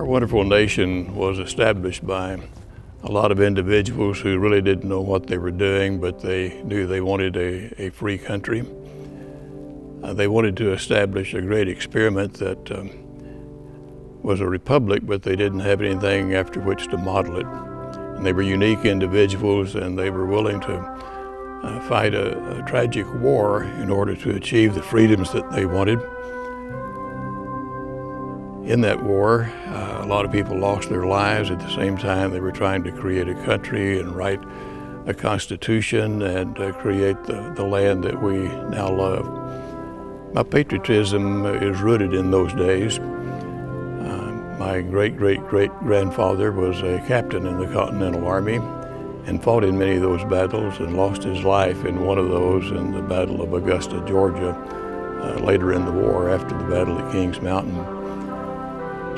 wonderful nation was established by a lot of individuals who really didn't know what they were doing, but they knew they wanted a free country. They wanted to establish a great experiment that was a republic, but they didn't have anything after which to model it. And they were unique individuals, and they were willing to fight a tragic war in order to achieve the freedoms that they wanted. In that war, a lot of people lost their lives. At the same time, they were trying to create a country and write a constitution and create the land that we now love. My patriotism is rooted in those days. My great-great-great-grandfather was a captain in the Continental Army and fought in many of those battles and lost his life in one of those in the Battle of Augusta, Georgia, later in the war after the Battle at Kings Mountain.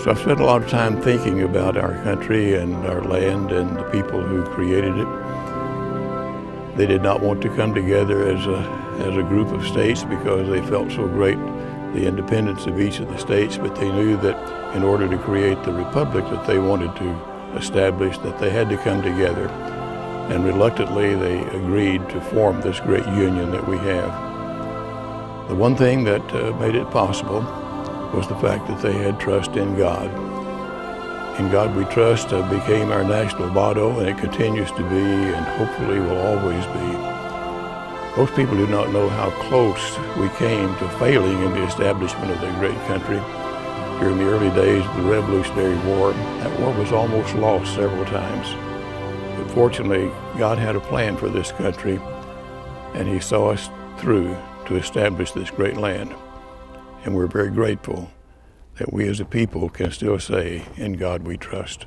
So I've spent a lot of time thinking about our country and our land and the people who created it. They did not want to come together as a group of states because they felt so great the independence of each of the states, but they knew that in order to create the republic that they wanted to establish, that they had to come together. And reluctantly they agreed to form this great union that we have. The one thing that made it possible was the fact that they had trust in God. In God We Trust became our national motto, and it continues to be and hopefully will always be. Most people do not know how close we came to failing in the establishment of their great country. During the early days of the Revolutionary War, that war was almost lost several times. But fortunately, God had a plan for this country, and He saw us through to establish this great land. And we're very grateful that we as a people can still say, "In God we trust."